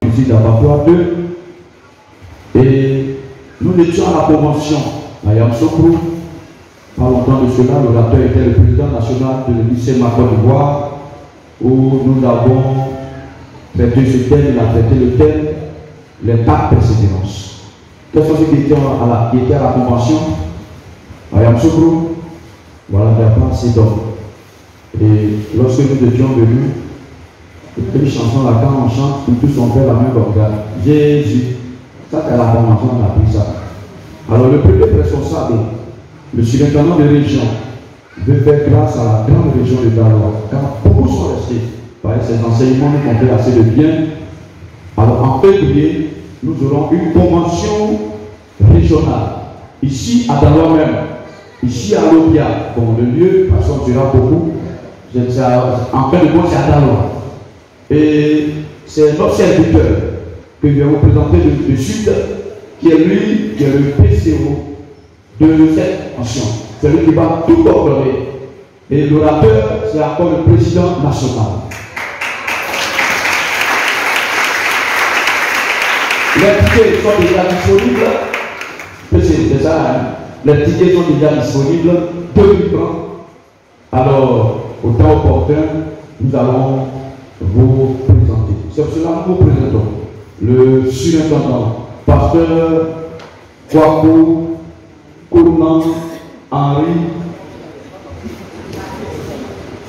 ici d'Abattoir 2. Et nous étions à la convention à Yamoussoukro. Pas longtemps de cela, l'orateur était le président national de l'lycée Côte d'Ivoire, où nous avons traité ce thème, il a traité le thème, les dates persévérances. Quels sont ceux qui étaient à la convention à Yamoussoukro? Voilà, il n'y a pas assez d'hommes. Et lorsque nous étions venus, une chanson là, quand on chante, nous tous on fait la même organe. Jésus. Ça, c'est à la convention, on a pris ça. Alors, le premier responsable, le surintendant de région, veut faire grâce à la grande région de Daloa. Car beaucoup sont restés. Par ces enseignements nous ont fait assez de bien. Alors, en février, nous aurons une convention régionale. Ici, à Daloa même. Ici, à Lobia. Bon, le lieu, parce qu'on sera beaucoup. En fin de compte, c'est à Daloa. Et c'est notre serviteur que je vais vous présenter de suite, qui est lui, qui est le PCO de cette nation. C'est lui qui va tout coordonner. Et l'orateur, c'est encore le président national. Les tickets sont déjà disponibles. C'est ça, hein? Les tickets sont déjà disponibles. 2000 francs. Alors, au temps opportun, nous allons vous présenter. C'est pour cela que nous vous présentons le surintendant, pasteur Kwaku Kouman Henri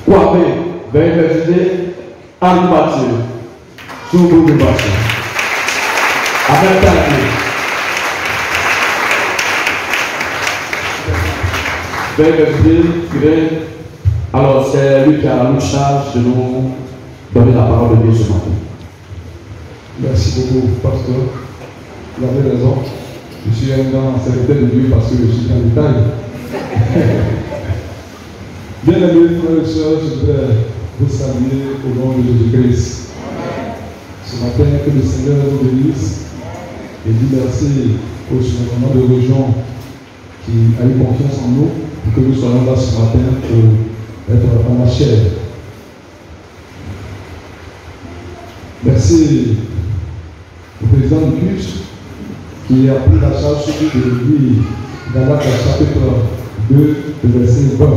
Kwame, veuillez préciser Henri Mathieu, sous le groupe de Bastien. Avec Tanguy. Veuillez préciser, alors c'est lui qui a la charge de nous donner la parole de Dieu ce matin. Merci beaucoup, pasteur. Vous avez raison. Je suis un grand serviteur de Dieu parce que je suis dans le détail. Bien aimés frères et sœurs, je voudrais vous saluer au nom de Jésus-Christ. Ce matin, que le Seigneur nous bénisse et dit merci au surintendant de région qui a eu confiance en nous pour que nous soyons là ce matin pour être en la chair. Merci au président du culte qui a pris la charge de l'église dans l'acte chapitre 2, verset 20.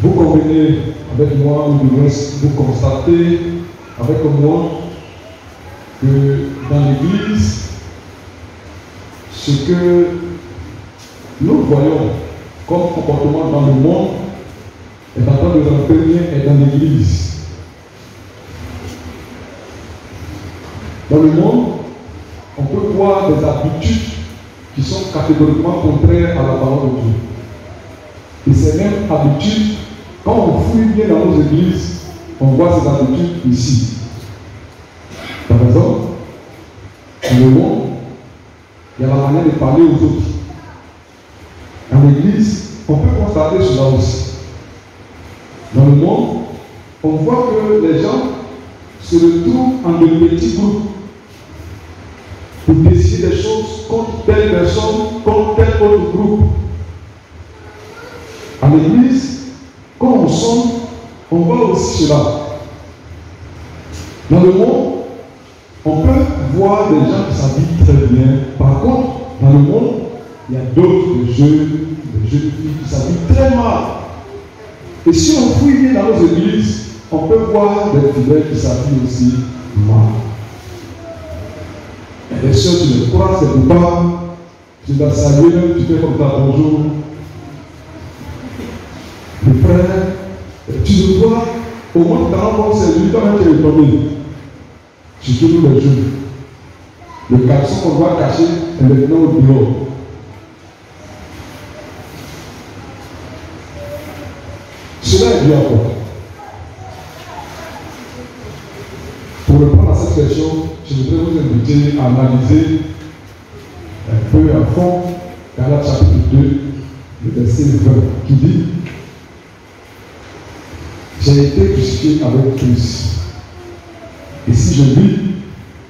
Vous convenez avec moi, ou du moins vous constatez avec moi que dans l'église, ce que nous voyons comme comportement dans le monde est en train de rentrer dans l'église. Dans le monde, on peut voir des habitudes qui sont catégoriquement contraires à la parole de Dieu. Et ces mêmes habitudes, quand on fouille bien dans nos églises, on voit ces habitudes ici. Par exemple, dans le monde, il y a la manière de parler aux autres. Dans l'église, on peut constater cela aussi. Dans le monde, on voit que les gens se retrouvent en de petits groupes pour décider des choses contre telle personne, contre tel autre groupe. À l'église, quand on sonne, on voit aussi cela. Dans le monde, on peut voir des gens qui s'habillent très bien. Par contre, dans le monde, il y a d'autres jeunes filles qui s'habillent très mal. Et si on fouille bien dans nos églises, on peut voir des fidèles qui s'habillent aussi mal. Et les soeurs, tu me crois, c'est pourquoi tu dois saluer, même tu fais comme ça, bonjour. Le frère, tu le vois, au moins tu t'en rends c'est lui, toi-même tu es étonné. Tu tournes les jeux. Le caleçon qu'on voit caché est maintenant au bureau. Cela est bien encore. Pour répondre à cette question, je voudrais vous inviter à analyser un peu à fond Galates chapitre 2, le verset 20, qui dit: j'ai été crucifié avec Christ. Et si je vis,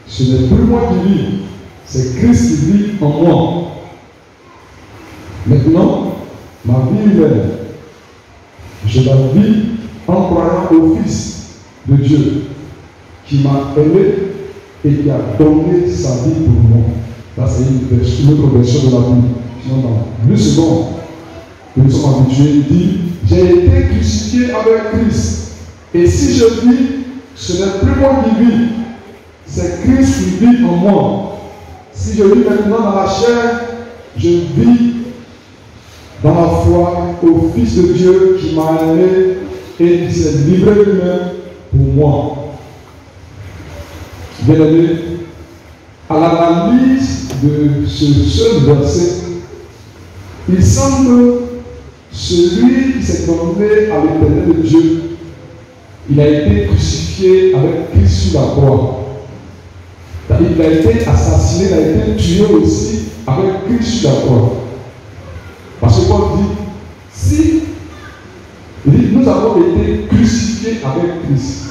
ce n'est plus moi qui vis, c'est Christ qui vit en moi. Maintenant, ma vie humaine, je la vis en croyant au Fils de Dieu, qui m'a aimé et qui a donné sa vie pour moi. Là, c'est une autre version de la Bible. Sinon, dans 2 secondes, nous sommes habitués, il dit, j'ai été crucifié avec Christ. Et si je vis, ce n'est plus moi qui vis, c'est Christ qui vit en moi. Si je vis maintenant dans la chair, je vis dans la foi au Fils de Dieu qui m'a aimé et qui s'est livré lui-même pour moi. Bien-aimé, à l'analyse de ce seul verset, il semble que celui qui s'est donné à l'éternel de Dieu, il a été crucifié avec Christ sur la croix. Il a été assassiné, il a été tué aussi avec Christ sur la croix. Parce que Paul dit, si nous avons été crucifiés avec Christ,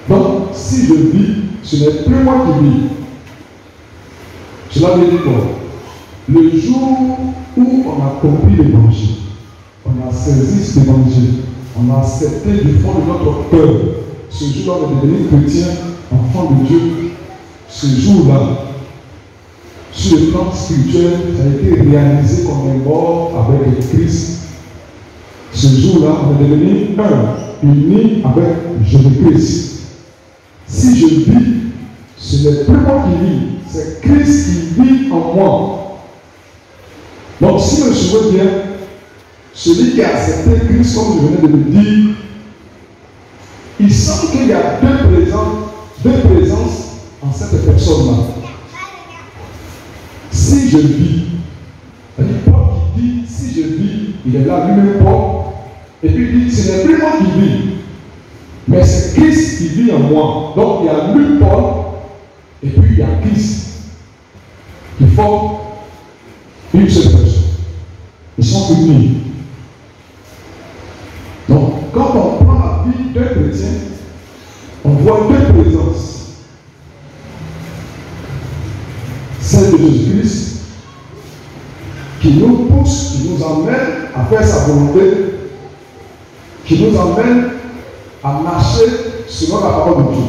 donc si je vis, ce n'est plus moi qui vis. Cela veut dire quoi? Le jour où on a compris l'évangile, on a saisi cet évangile, on a accepté du fond de notre cœur, ce jour-là de devenir chrétien, enfant de Dieu, ce jour-là, sur le plan spirituel, ça a été réalisé qu'on est mort avec Christ. Ce jour-là, on est devenu un, uni avec Jésus-Christ. Si je vis, ce n'est plus moi qui vis, c'est Christ qui vit en moi. Donc, si je me souviens bien, celui qui a accepté Christ, comme je venais de le dire, il semble qu'il y a deux présences en cette personne-là. Si je vis, c'est-à-dire Paul qui dit, si je vis, il est là lui-même Paul, et puis il dit, ce n'est plus moi qui vis, mais c'est Christ qui vit en moi. Donc il y a lui Paul, et puis il y a Christ, qui forment une seule personne. Ils sont unis. Donc, quand on prend la vie d'un chrétien, on voit deux présences. Celle de Jésus-Christ, qui nous pousse, qui nous amène à faire sa volonté, qui nous amène à marcher selon la parole de Dieu.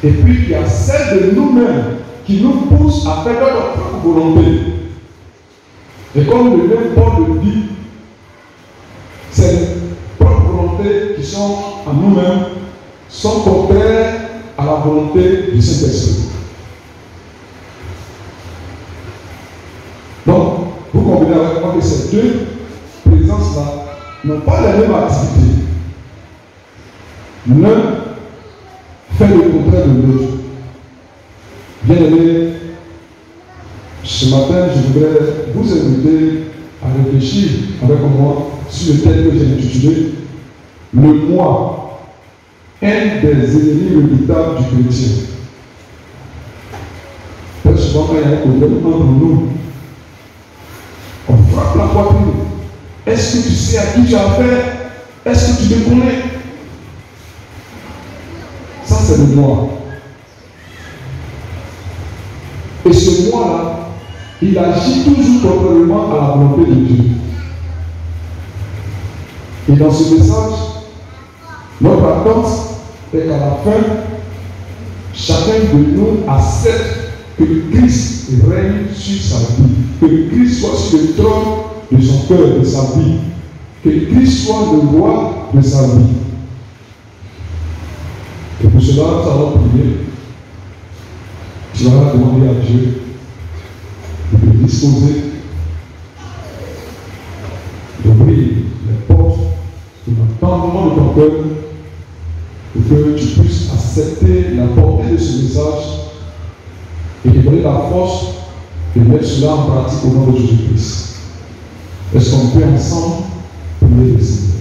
Et puis, il y a celle de nous-mêmes qui nous pousse à faire notre propre volonté. Et comme le même Paul le dit, ces propres volontés qui sont en nous-mêmes sont contraires à la volonté du Saint-Esprit. Donc, vous comprenez avec moi que ces deux présences-là n'ont pas la même activité. L'un fait le contraire de l'autre. Bien aimé, ce matin, je voudrais vous inviter à réfléchir avec moi sur le thème que j'ai intitulé Le moi, un des ennemis redoutables du chrétien. Très souvent, quand il y a un problème entre nous, on frappe la poitrine. Est-ce que tu sais à qui tu as affaire? Est-ce que tu me connais? Ça, c'est le moi. Et ce moi-là, il agit toujours contrairement à la volonté de Dieu. Et dans ce message, notre attente est qu'à la fin, chacun de nous accepte que Christ règne sur sa vie, que Christ soit sur le trône de son cœur, de sa vie, que Christ soit le roi de sa vie. Et pour cela, nous allons prier. Tu vas demander à Dieu de te disposer, d'ouvrir les portes de l'entendement de ton cœur pour que tu puisses accepter la portée de ce message et te donner la force de mettre cela en pratique au nom de Jésus-Christ. Est-ce qu'on peut ensemble prier le Seigneur?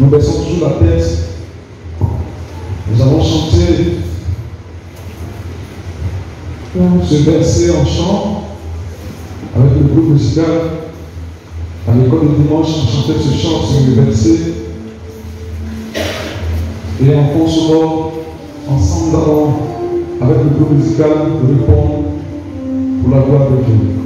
Nous baissons toujours la tête. Nous allons chanter ce verset en chant avec le groupe musical. À l'école de dimanche, on chantait ce chant sur le verset. Et en fond sonore, ensemble, nous allons, avec le groupe musical, répondre pour la gloire de Dieu.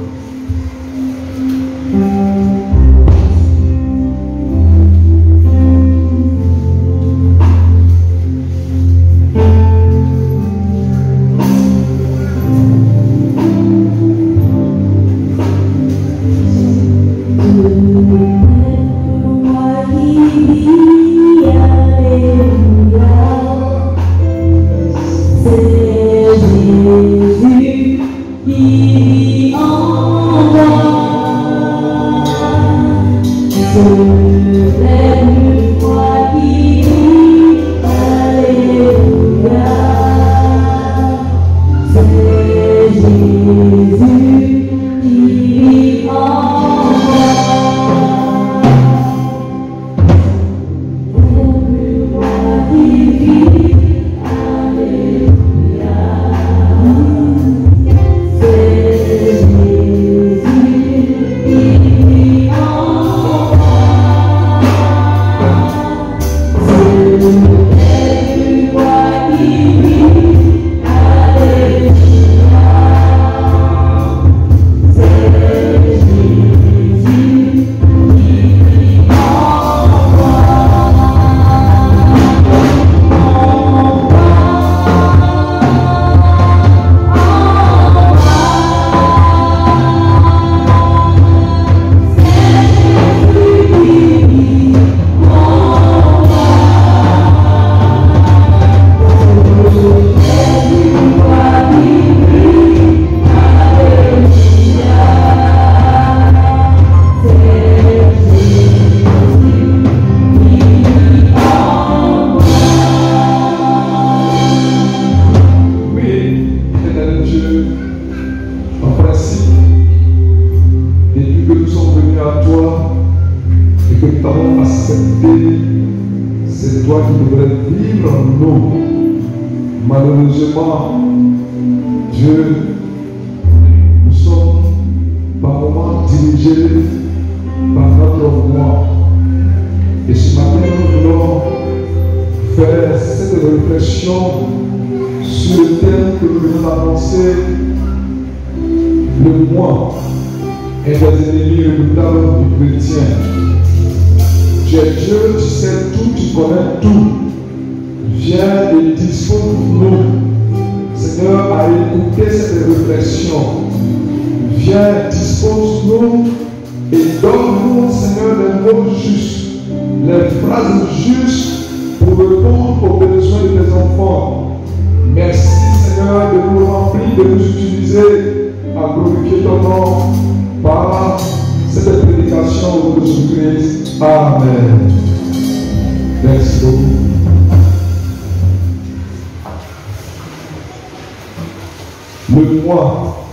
Le moi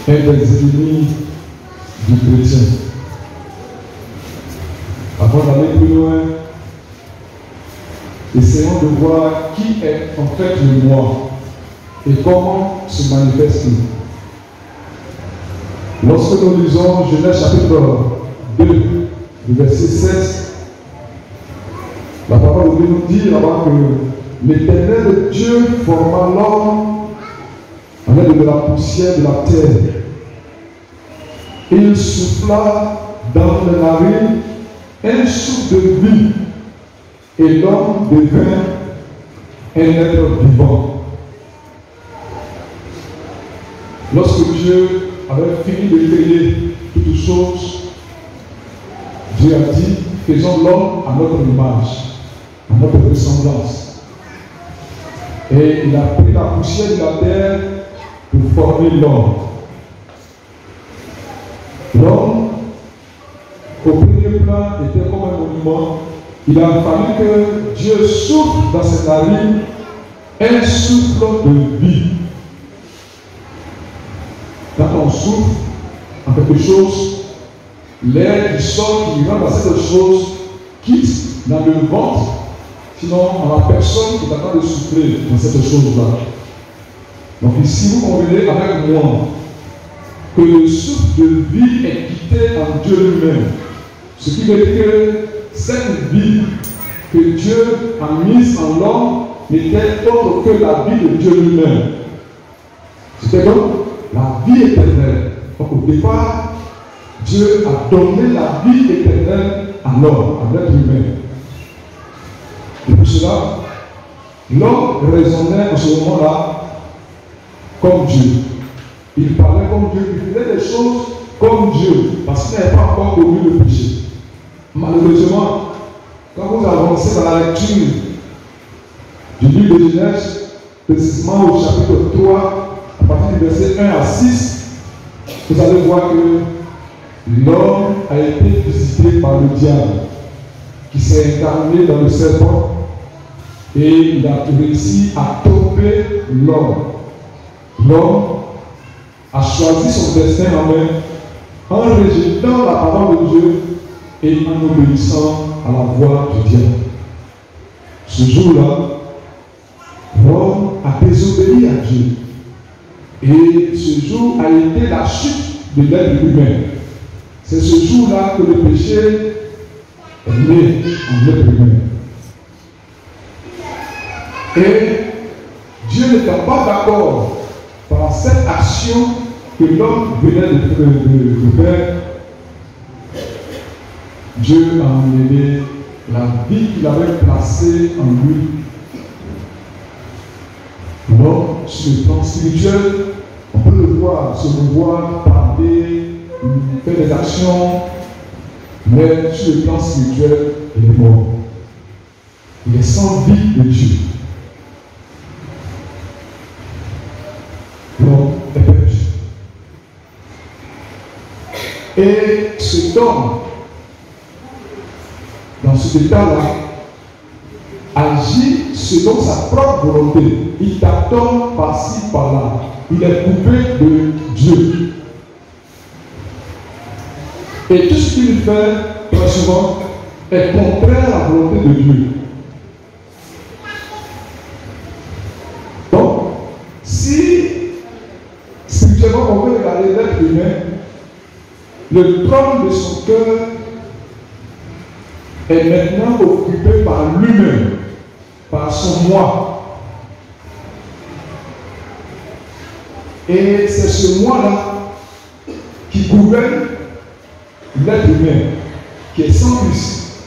est des ennemis du chrétien. Avant d'aller plus loin, essayons de voir qui est en fait le moi et comment se manifeste-t-il. Lorsque nous lisons Genèse chapitre 2, le verset 16, la parole de Dieu nous dit là-bas que l'Éternel Dieu forma l'homme avec de la poussière de la terre. Il souffla dans les narines un souffle de vie et l'homme devint un être vivant. Lorsque Dieu avait fini de créer toutes choses, Dieu a dit, faisons l'homme à notre image, à notre ressemblance. Et il a pris la poussière de la terre pour former l'homme. L'homme, au premier plan, était comme un monument. Il a fallu que Dieu souffle dans ses narines un souffle de vie. Quand on souffle en quelque chose, l'air qui sort, qui rentre dans cette chose, quitte dans le ventre, sinon on a personne qui est capable de souffler dans cette chose-là. Donc ici, vous convenez avec moi que le souffle de vie est quitté en Dieu lui-même. Ce qui veut dire que cette vie que Dieu a mise en l'homme n'était autre que la vie de Dieu lui-même. C'était donc la vie éternelle. Donc au départ, Dieu a donné la vie éternelle à l'homme, à l'être humain. Et pour cela, l'homme raisonnait en ce moment-là comme Dieu. Il parlait comme Dieu, il faisait des choses comme Dieu, parce qu'il n'avait pas encore connu le péché. Malheureusement, quand vous avancez dans la lecture du livre de Genèse, précisément au chapitre 3, à partir du verset 1 à 6, vous allez voir que l'homme a été visité par le diable, qui s'est incarné dans le serpent, et il a réussi à tromper l'homme. L'homme a choisi son destin en main en rejetant la parole de Dieu et en obéissant à la voix du diable. Ce jour-là, l'homme a désobéi à Dieu. Et ce jour a été la chute de l'être humain. C'est ce jour-là que le péché est né en l'être humain. Et Dieu n'étant pas d'accord par cette action que l'homme venait de faire, Dieu a enlevé la vie qu'il avait placée en lui. L'homme, sur le plan spirituel, on peut le voir, se mouvoir, parler, faire des actions, mais sur le plan spirituel, il est mort. Il est sans vie de Dieu. L'homme est perdu. Et cet homme, dans cet état-là, agit selon sa propre volonté. Il tâtonne par-ci, par-là. Il est coupé de Dieu. Et tout ce qu'il fait, très souvent, est contraire à la volonté de Dieu. Donc, si spirituellement on veut regarder l'être humain, le trône de son cœur est maintenant occupé par lui-même, par son moi. Et c'est ce moi-là qui gouverne l'être humain, qui est sans Christ.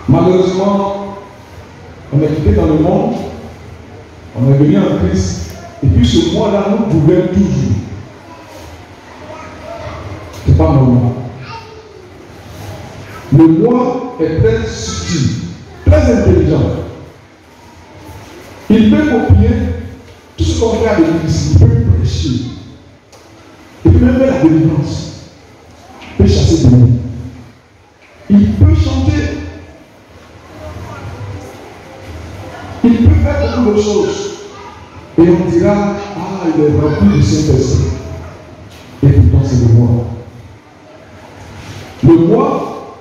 Malheureusement, on est quitté dans le monde, on est venu en Christ, et puis ce moi-là nous gouverne toujours. C'est pas normal. Le moi est très subtil, très intelligent. Il peut copier tout ce qu'on fait à l'église, il peut prêcher. Il peut même faire la délivrance. Il peut chasser des démons. Il peut chanter. Il peut faire beaucoup de choses. Et on dira, ah, il est rempli du Saint-Esprit. Et pourtant, c'est le moi. Le moi,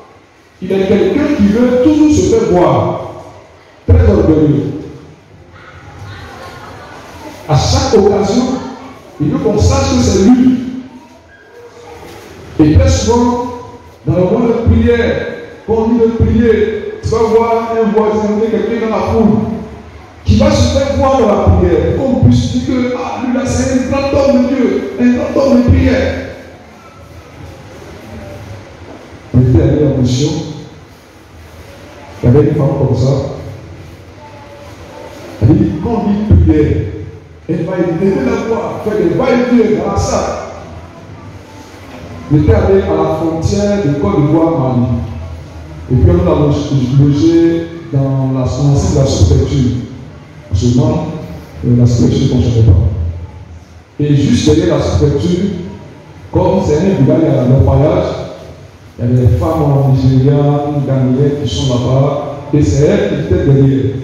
il est quelqu'un qui veut toujours se faire voir. Très orgueilleux. À chaque occasion, il veut qu'on sache que c'est lui. Et très souvent, dans le moment de prière, quand on dit de prier, tu vas voir un voisin, quelqu'un dans la foule, qui va se faire voir dans la prière, qu'on puisse dire que ah, lui là c'est un grand homme de Dieu, un grand homme de prière. On était allé en mission, il y avait une femme comme ça. Elle dit, quand on dit prière, elle va élever la voix, faire des va-et-vient dans la salle. On était allé à la frontière de Côte d'Ivoire, Mali. Et puis on a logé dans l'enceinte de la sous-préfecture. Seulement, la sous-préfecture ne savait pas. Et juste derrière la sous-préfecture, comme c'est un village à l'orpaillage, il y a des femmes nigérianes, ghanéennes qui sont là-bas, et c'est elles qui étaient derrière.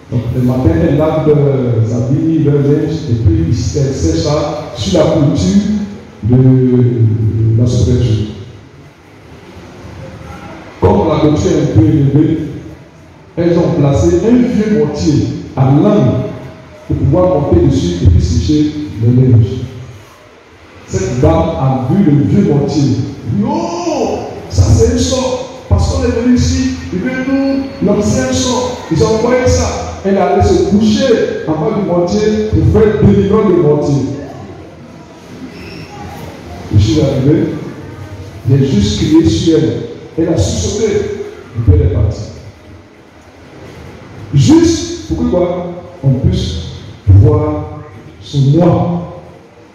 Donc le matin, elles lavent leurs habits, leurs linges, et puis elles sèchent ça sur la clôture de la sous-préfecture. mortier un peu élevé, elles ont placé un vieux mortier à l'angle pour pouvoir monter dessus et puis sécher le linge. Cette dame a vu le vieux mortier. Non, ça c'est un sort. Parce qu'on est venu ici, ils veulent nous lancer un sort. Ils ont envoyé ça. Elle allait se coucher en bas du mortier pour faire délivrer le mortier. Je suis arrivé, j'ai juste crié sur elle. Elle a sursauté. Et puis elle est partie. Juste pour que quoi on puisse voir son moi.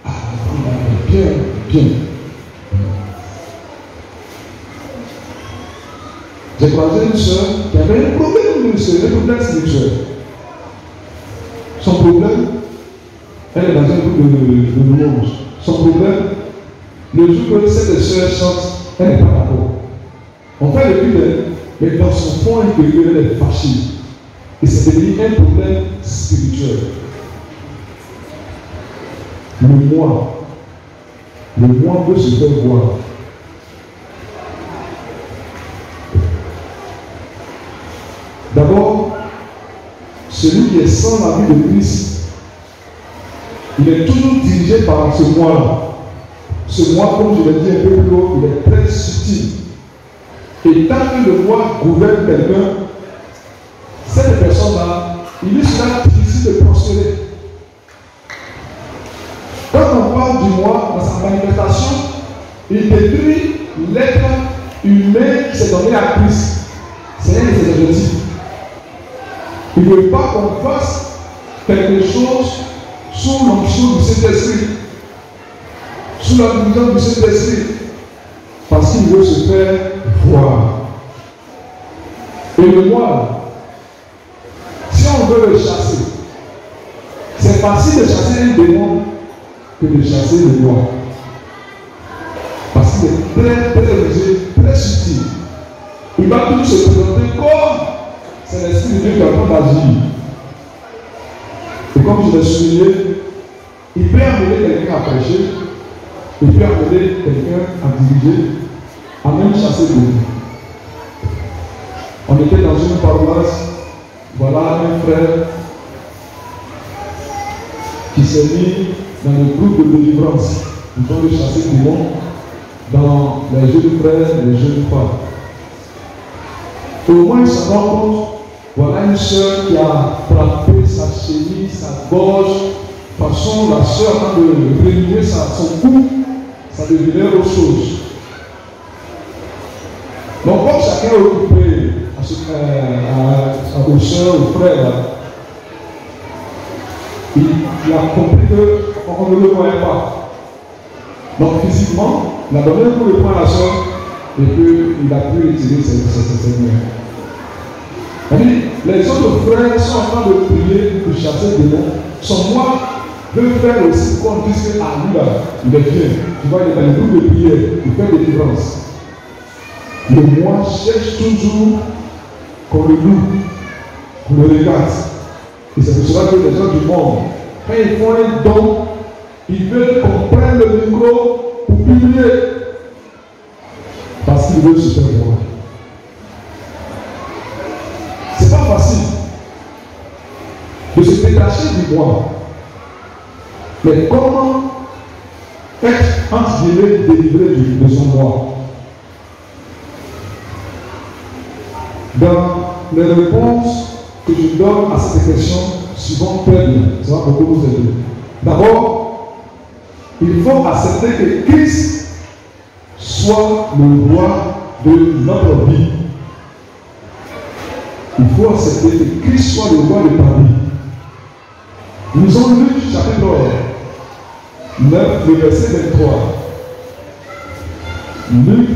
Ah, bien, bien. J'ai croisé une soeur qui avait un problème spirituel. Son problème, elle est dans un groupe de louanges. Son problème, le jour que cette soeur chante, elle n'est pas d'accord. On fait le culte, mais dans son fond intérieur, elle est fâchée. Et c'est devenu un problème spirituel. Le moi peut se faire voir. D'abord, celui qui est sans la vie de Christ, il est toujours dirigé par ce moi-là. Ce moi, comme je l'ai dit un peu plus haut, il est très subtil. Et tant que le moi gouverne quelqu'un, cette personne-là, il lui sera difficile de prospérer. Quand on parle du moi, dans sa manifestation, il détruit l'être humain qui s'est donné à Christ. C'est un de ses objectifs. Il ne veut pas qu'on fasse quelque chose sous l'onction du Saint-Esprit, sous la division du Saint-Esprit, parce qu'il veut se faire voir. Et le moi, si on veut le chasser, c'est facile de chasser un démon que de chasser le moi. Parce qu'il est très, très léger, très subtil. Il va toujours se présenter comme c'est l'Esprit de Dieu qui est en train d'agir. Et comme je l'ai souligné, il peut amener quelqu'un à prêcher, il peut amener quelqu'un à diriger, à même chasser de lui. On était dans une paroisse, voilà un frère qui s'est mis dans le groupe de délivrance. Ils ont de chasser du monde dans les jeunes frères et les jeunes femmes. Au moins, il se rend compte, voilà une soeur qui a frappé sa cheville, sa gorge, de toute façon, la soeur a de réunir son cou, ça devenait autre chose. Donc, comme chacun est occupé aux soeurs, aux frères, il a compris qu'on ne le voyait pas. Donc, physiquement, il a donné un coup de poing à la soeur et puis il a pu retirer ses mains. Les autres frères sont en train de prier pour chasser des démons. Son moi veut faire aussi qu'on dise que lui là, il est bien. Tu vois, il est dans le groupe de prière, il fait des délivrances. Le moi cherche toujours qu'on le loue, qu'on le regarde. Et c'est pour cela que les gens du monde, quand ils font un don, ils veulent qu'on prenne le micro pour publier. Parce qu'ils veulent se faire voir. C'est pas facile de se détacher du moi. Mais comment être entre guillemets délivré de son moi? Dans les réponses que je donne à cette question, souvent très bien, ça va beaucoup vous aider. D'abord, il faut accepter que Christ soit le roi de notre vie. Il faut accepter que Christ soit le roi de ta vie. Nous avons lu chapitre 9, le verset 23. Luc,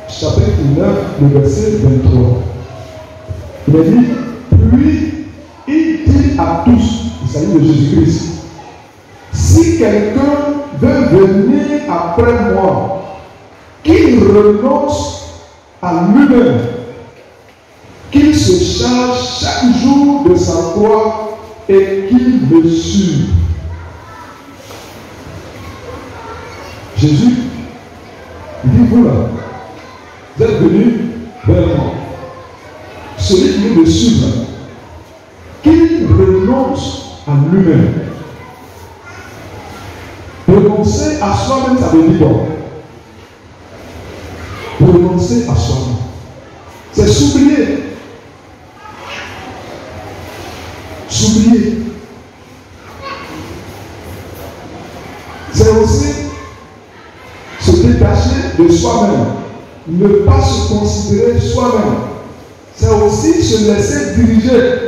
chapitre 9, le verset 23. Il a dit, puis il dit à tous, il s'agit de Jésus-Christ, si quelqu'un veut venir après moi, qu'il renonce à lui-même, qu'il se charge chaque jour de sa croix et qu'il me suive. Jésus dit, vous là, vous êtes venus vers moi. celui qui veut me suivre, qu'il renonce à lui-même. Renoncer à soi-même, ça veut dire quoi? Renoncer à soi-même, c'est s'oublier. S'oublier. C'est aussi se détacher de soi-même, ne pas se considérer soi-même. C'est aussi se laisser diriger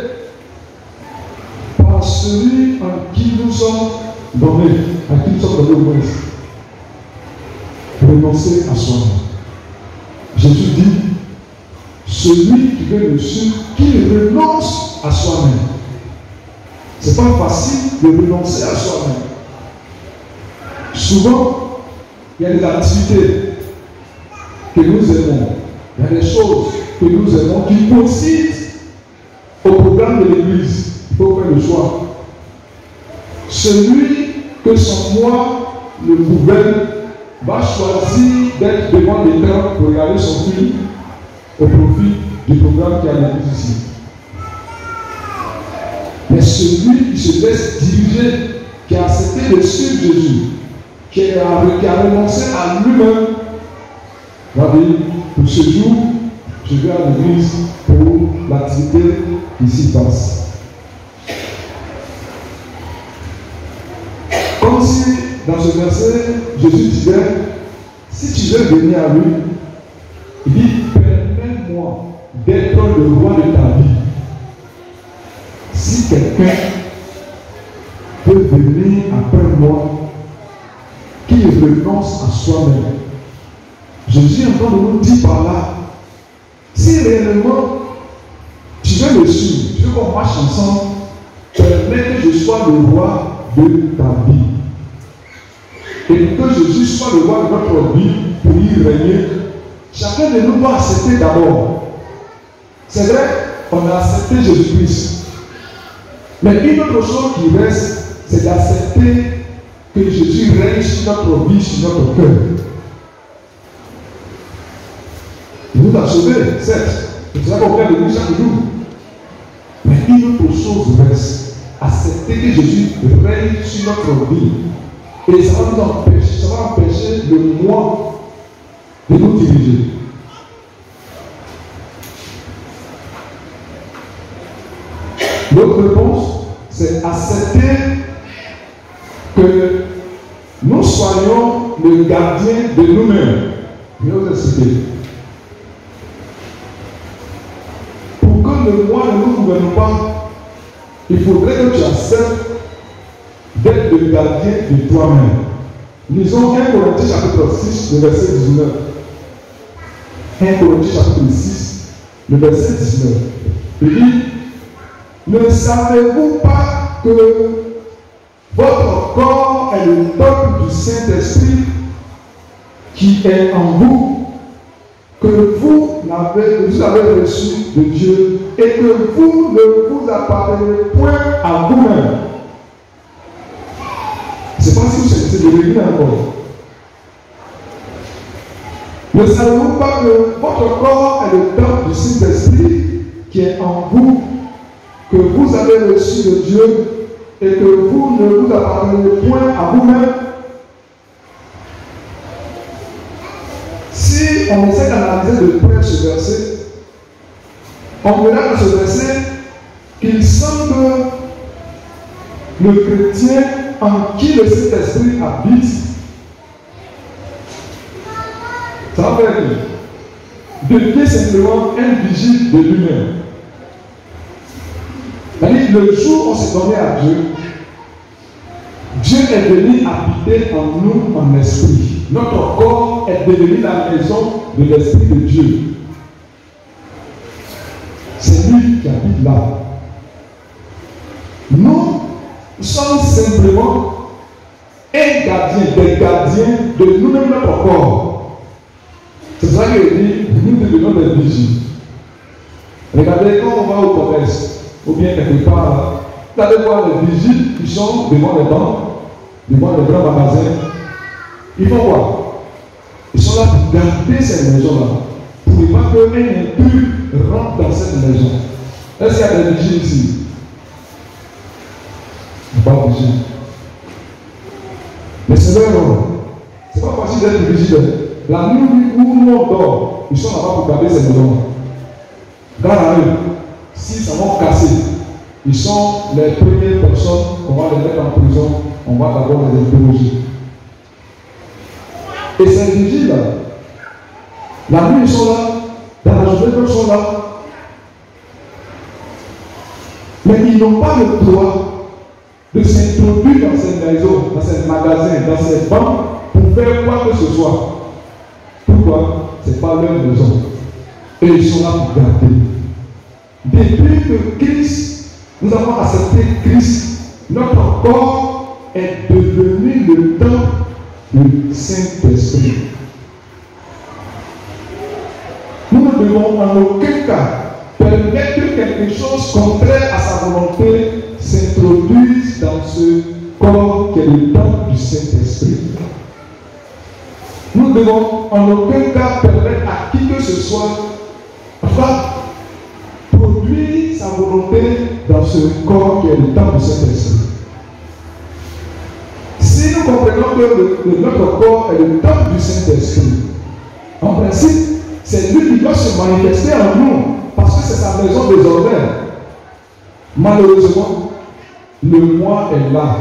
par celui en qui nous sommes donnés, à qui nous sommes donnés au monde. Renoncer à soi-même. Jésus dit, celui qui veut me suivre, qu'il renonce à soi-même. C'est pas facile de renoncer à soi-même. Souvent, il y a des activités que nous aimons, il y a des choses que nous aimons qui coïncident au programme de l'Église. Il faut faire le choix. Celui que son moi le gouverne va choisir d'être devant l'écran pour regarder son film au profit du programme qui a l'Église ici. Mais celui qui se laisse diriger, qui a accepté de suivre Jésus, qui a renoncé à lui-même, va dire, pour ce jour, je vais à l'église pour l'activité qui s'y passe. Comme si, dans ce verset, Jésus disait, si tu veux venir à lui, il dit, permets-moi d'être le roi de ta vie. Si quelqu'un peut venir après moi, qui renonce à soi-même. Jésus est en train de nous dire par là, si réellement tu veux me suivre, tu veux qu'on marche ensemble, permets que je sois le roi de ta vie. Et que Jésus soit le roi de notre vie pour y régner, chacun de nous doit accepter d'abord. C'est vrai, on a accepté Jésus-Christ. Mais une autre chose qui reste, c'est d'accepter que Jésus règne sur notre vie, sur notre cœur. Il nous a sauvés, certes. C'est ça qu'on fait de nous chaque jour. Mais une autre chose reste, accepter que Jésus règne sur notre vie. Et ça va empêcher le moi de nous diriger. L'autre réponse, c'est accepter que nous soyons le gardien de nous-mêmes. Je vais vous expliquer. Pour que le moi ne nous gouverne pas, il faudrait que tu acceptes d'être le gardien de toi-même. Lisons 1 Corinthiens chapitre 6, le verset 19. 1 Corinthiens chapitre 6, le verset 19. Il dit, ne savez-vous pas que votre corps est le temple du Saint-Esprit qui est en vous, que vous avez reçu de Dieu et que vous ne vous appartenez point à vous-même. Je ne sais pas si vous cherchez de l'église encore. Ne savez-vous pas que votre corps est le temple du Saint-Esprit qui est en vous, que vous avez reçu de Dieu et que vous ne vous appartenez point à vous-même? Si on essaie d'analyser de près ce verset, on verra dans ce verset qu'il semble le chrétien en qui le Saint-Esprit habite, ça veut dire devient simplement un vigile de lui-même. C'est-à-dire, le jour où on s'est donné à Dieu, Dieu est venu habiter en nous en esprit. Notre corps est devenu la maison de l'Esprit de Dieu. C'est lui qui habite là. Nous sommes simplement un gardien, des gardiens de nous-mêmes, notre corps. C'est ça qu'il dit, nous devenons des vigiles. Regardez, quand on va au commerce, ou bien quelque part, vous allez voir les vigiles qui sont devant les banques, devant les grands magasins. Ils font quoi? Ils sont là pour garder ces maisons-là, pour ne pas qu'un impur rentre dans cette maison. Est-ce qu'il y a des vigiles ici? Pas de vigile. Mais c'est leur rôle. C'est pas facile d'être vigile. La nuit où nous on dort, ils sont là-bas pour garder ces maisons. Garde à eux. Si ça va casser, ils sont les premières personnes qu'on va les mettre en prison. On va d'abord les interroger. Et ces vigiles, la nuit ils sont là, dans la journée ils sont là. Mais ils n'ont pas le droit de s'introduire dans ces maisons, dans ces magasins, dans ces banques pour faire quoi que ce soit. Pourquoi? Ce n'est pas leur maison. Et ils sont là pour garder. Depuis que Christ, nous avons accepté Christ, notre corps est devenu le temple du Saint-Esprit. Nous ne devons en aucun cas permettre que quelque chose contraire à sa volonté s'introduise dans ce corps qui est le temple du Saint-Esprit. Nous ne devons en aucun cas permettre à qui que ce soit produire sa volonté dans ce corps qui est le temple du Saint-Esprit. Si nous comprenons que notre corps est le temple du Saint-Esprit, en principe, c'est lui qui doit se manifester en nous, parce que c'est sa maison désormais. Malheureusement, le moi est là.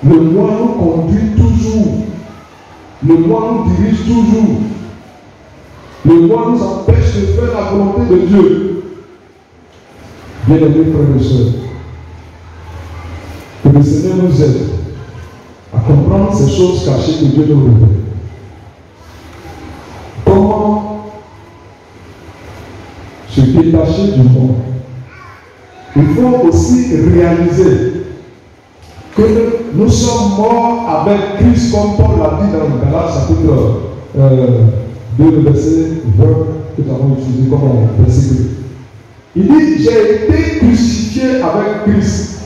Le moi nous conduit toujours. Le moi nous dirige toujours. Le moi nous empêche de faire la volonté de Dieu. Bien-aimés frères et sœurs, que le Seigneur nous aide à comprendre ces choses cachées que Dieu nous révèle. Comment se détacher du monde? Il faut aussi réaliser que nous sommes morts avec Christ, comme Paul l'a dit dans le Galates chapitre 2, le verset 20 que nous avons utilisé comme verset 2. Il dit, j'ai été crucifié avec Christ.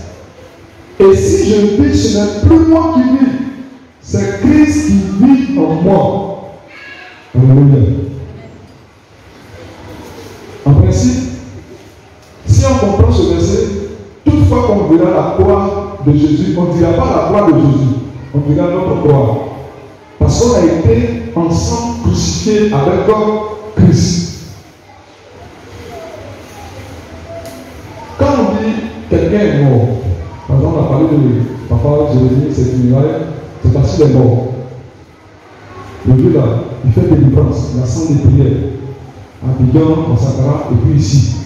Et si je vis, ce n'est plus moi qui vis, c'est Christ qui vit en moi. Alléluia. En principe, si on comprend ce verset, toutefois qu'on verra la croix de Jésus, on ne dira pas la croix de Jésus, on dira notre croix. Parce qu'on a été ensemble crucifiés avec Christ. Quand on dit quelqu'un est mort, par exemple, on a parlé de papa Jérémie, c'est funérailles, c'est parce qu'il est mort. Le Dieu là, il fait des délivrances, il a 100 des prières. À Bidon, en Sakara, et puis ici.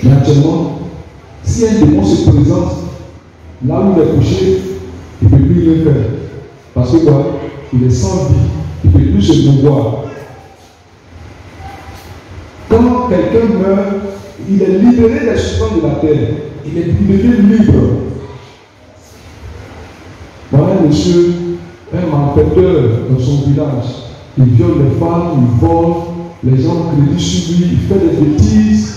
Mais actuellement, si un démon se présente là où il est couché, il ne peut plus rien faire. Parce que quoi? Il est sans vie, il ne peut plus se mouvoir. Quand quelqu'un meurt, il est libéré des souffrances de la terre. Il devient libre. Voilà un monsieur, un malfaiteur dans son village. Il viole les femmes, il vole, les gens crédit sur lui, il fait des bêtises.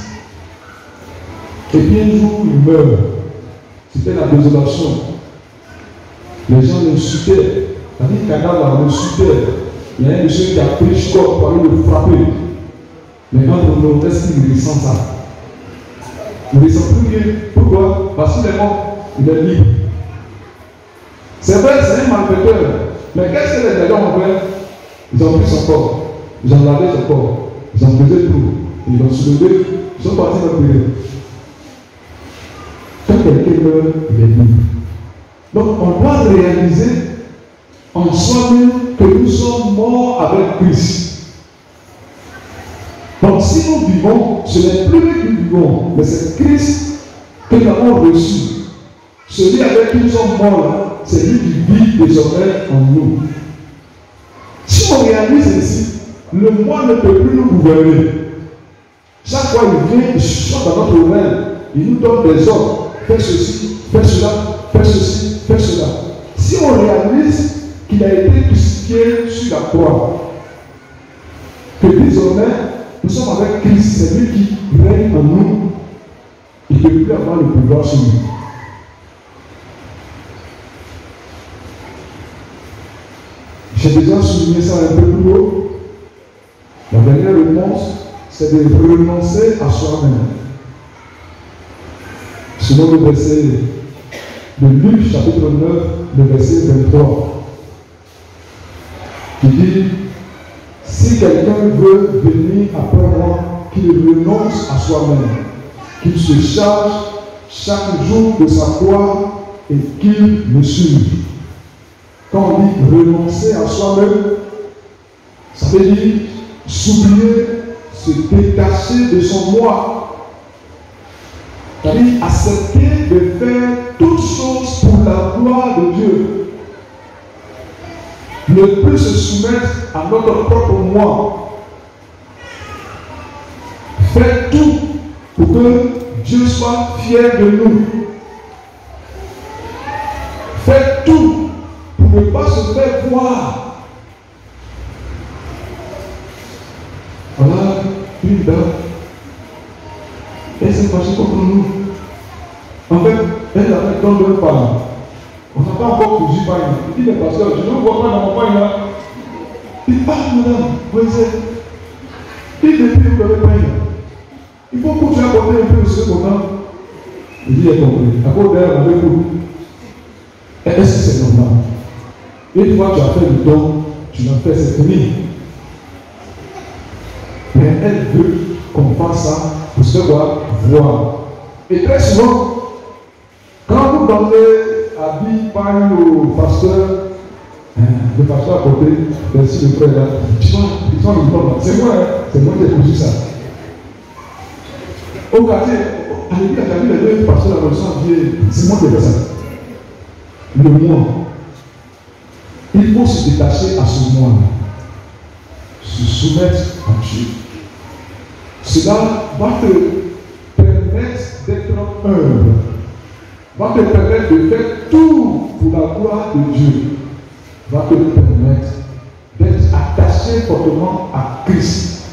Et puis un jour, il meurt. C'était la désolation. Les gens l'insultaient. C'est-à-dire cadavre l'insultait. Il y a un monsieur qui a pris le corps pour aller le frapper. Mais quand on est-ce qu'il ressent ça? Il ne ressent plus rien. Pourquoi? Parce qu'il est mort. Il est libre. C'est vrai, c'est un malfaiteur. Mais qu'est-ce que les gens ont fait? Ils ont pris son corps. Ils ont lavé son corps. Ils ont pesé tout. Ils l'ont soulevé. Ils sont partis le prier. Quand quelqu'un meurt, il est libre. Donc on doit réaliser en soi-même que nous sommes morts avec Christ. Donc si nous vivons, ce n'est plus nous qui vivons, mais c'est Christ que nous avons reçu. Celui avec qui nous sommes morts là, c'est lui qui vit désormais en nous. Si on réalise ainsi, le moi ne peut plus nous gouverner. Chaque fois il vient, il chante dans notre oreille, il nous donne des ordres. Fais ceci, fais cela, fais ceci, fais cela. Si on réalise qu'il a été crucifié sur la croix, que désormais nous sommes avec Christ, c'est lui qui règne en nous, il ne peut plus avoir le pouvoir sur nous. J'ai déjà souligné ça un peu plus haut. La dernière réponse, c'est de renoncer à soi-même. Selon le verset de Luc, chapitre 9, le verset 23, qui dit, si quelqu'un veut venir après moi, qu'il renonce à soi-même, qu'il se charge chaque jour de sa croix et qu'il me suive. Quand on dit renoncer à soi-même, ça veut dire s'oublier, se détacher de son moi. C'est-à-dire accepter de faire toutes choses pour la gloire de Dieu. Ne plus se soumettre à notre propre moi. Faire tout pour que Dieu soit fier de nous. Faire tout pour ne pas se faire voir. Voilà une dame. Elle s'est fâchée contre nous. En fait, elle avait dans deux parents. On n'a pas encore cousu pain. Il dit, mais pasteur, je ne vois pas dans mon pain là. Il dit, ah madame, vous êtes. Il dit, depuis vous avez pain. Il faut que tu apportes un peu de ce moment. Il dit, il a compris. À cause d'elle, on avait beaucoup. Est-ce que c'est normal? Une fois que tu as fait le don, tu l'as fait, c'est fini. Mais elle veut qu'on fasse ça pour se voir. Et très souvent, quand vous donnez habit par au pasteur, le pasteur à côté, merci le frère là, tu vois, ils sont le c'est moi, c'est moi qui ai cousu ça. Au quartier, à l'église, il y a les deux pasteurs à la c'est moi qui ai fait ça. Le moi. Il faut se détacher à ce moi, se soumettre à Dieu. Cela va te permettre d'être humble, va te permettre de faire tout pour la gloire de Dieu, va te permettre d'être attaché fortement à Christ.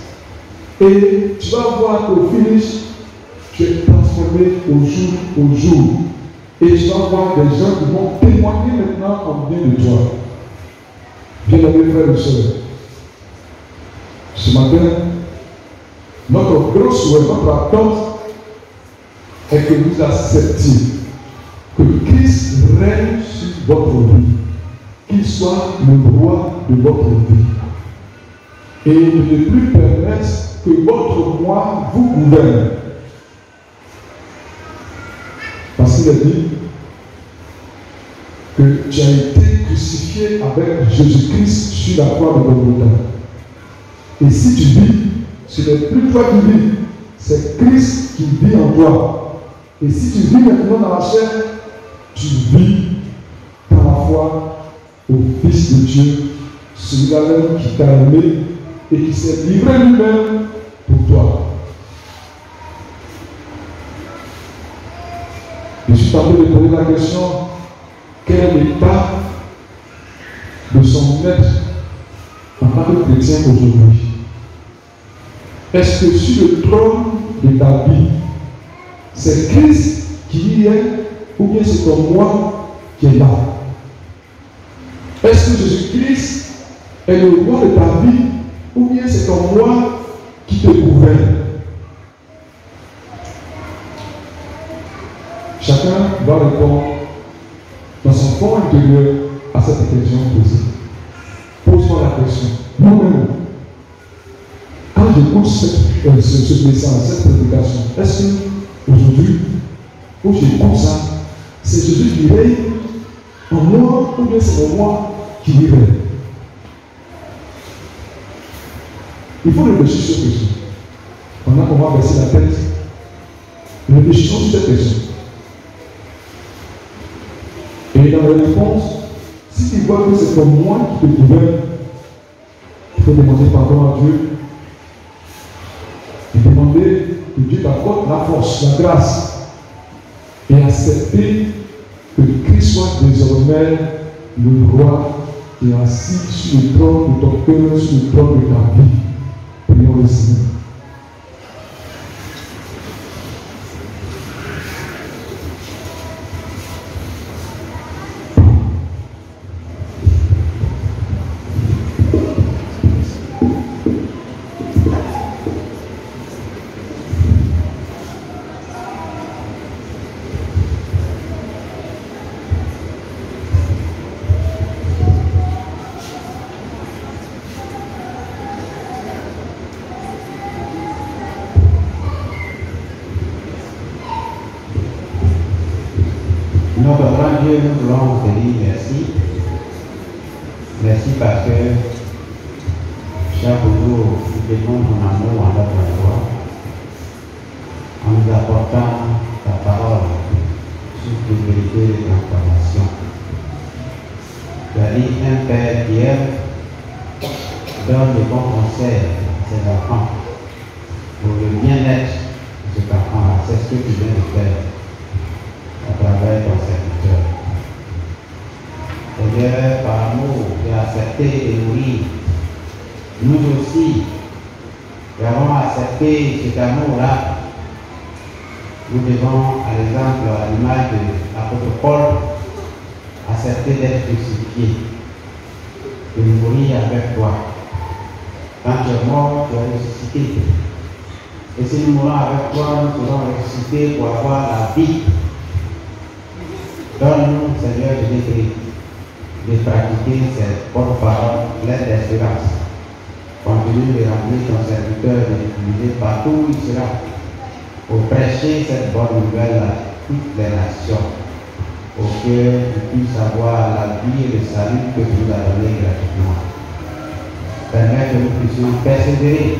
Et tu vas voir qu'au finish, tu es transformé au jour. Et tu vas voir des gens qui vont témoigner maintenant en bien de toi. Bien-aimés frères et sœurs, ce matin, notre gros souhait, notre attente est que vous acceptiez que Christ règne sur votre vie, qu'il soit le roi de votre vie, et ne plus permettre que votre moi vous gouverne. Parce qu'il a dit que tu as été crucifié avec Jésus-Christ sur la croix de Golgotha. Et si tu vis, ce n'est plus toi qui vis, c'est Christ qui vit en toi. Et si tu vis maintenant dans la chair, tu vis par la foi au Fils de Dieu, celui-là même qui t'a aimé et qui s'est livré lui-même pour toi. Je suis en train de poser la question, quel est l'état de son être en tant que chrétien aujourd'hui? Est-ce que sur le trône de ta vie, c'est Christ qui y est, ou bien c'est ton moi qui est là? Est-ce que Jésus-Christ est le roi de ta vie, ou bien c'est ton moi qui te gouverne? Chacun doit répondre dans son fond intérieur à cette question posée. Pose-toi la question. Moi-même, quand j'écoute ce message, cette prédication, est-ce que aujourd'hui, où j'écoute ça, c'est Jésus qui règne en moi, ou bien c'est moi qui lui règne? Il faut réfléchir sur cette question. Pendant qu'on va baisser la tête, réfléchissons sur cette question. Et dans la réponse, si tu vois que c'est comme moi qui te gouverne, il faut demander pardon à Dieu et demander que Dieu t'apporte la force, la grâce, et accepter que Christ soit désormais le roi qui est assis sur le trône de ton cœur, sur le trône de ta vie. Prions le Seigneur. Dieu, nous voulons te dire merci. Merci parce que chaque jour, nous démontrons ton amour en notre joie, en nous apportant ta parole sur les vérités de l'information. Tu as dit un Père qui aime donne de bons conseils à ses enfants pour le bien-être de cet enfant. C'est ce que tu viens de faire à travers ton serviteur. Seigneur, par amour, tu as accepté de nourrir. Nous aussi, nous avons accepté cet amour-là. Nous devons, à l'exemple, à l'image de l'apôtre Paul, accepter d'être crucifié, de mourir avec toi. Quand tu es mort, tu es ressuscité. Et si nous mourons avec toi, nous serons ressuscités pour avoir la vie. Donne-nous, Seigneur, de pratiquer cette bonne parole, pleine d'espérance. Continue de remplir ton serviteur, de l'utiliser partout où il sera, pour prêcher cette bonne nouvelle à toutes les nations, pour qu'ils puissent avoir la vie et le salut que tu nous as donné gratuitement. Permets que nous puissions persévérer.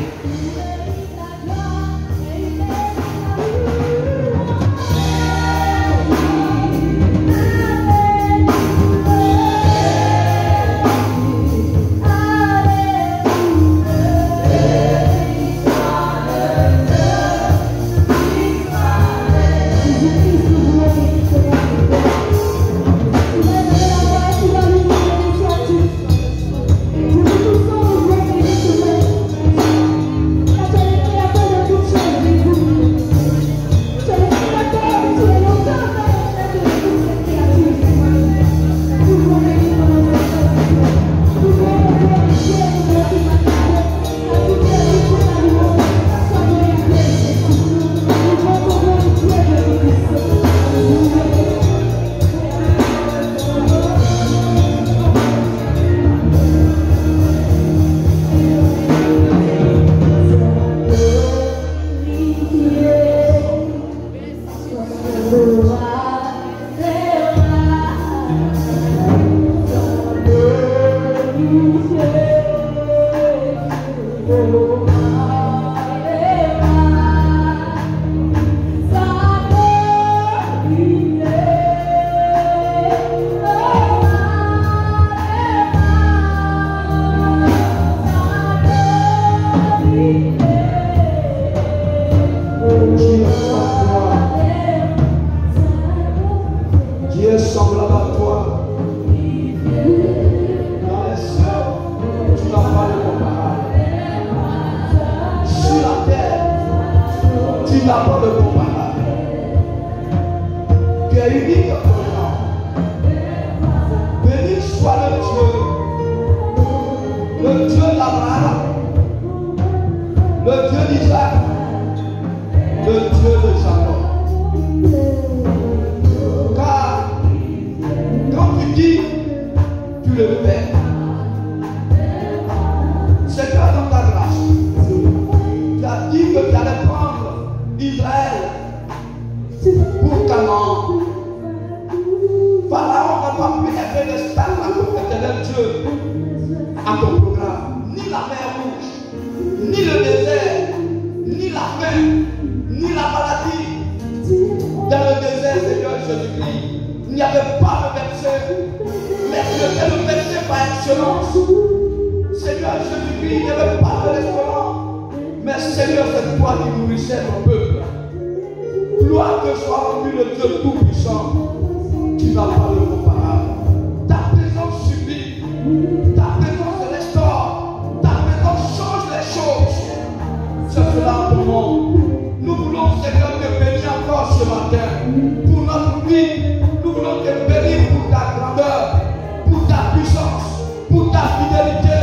Pour ta fidélité,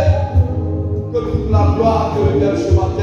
que toute la gloire te revienne ce matin.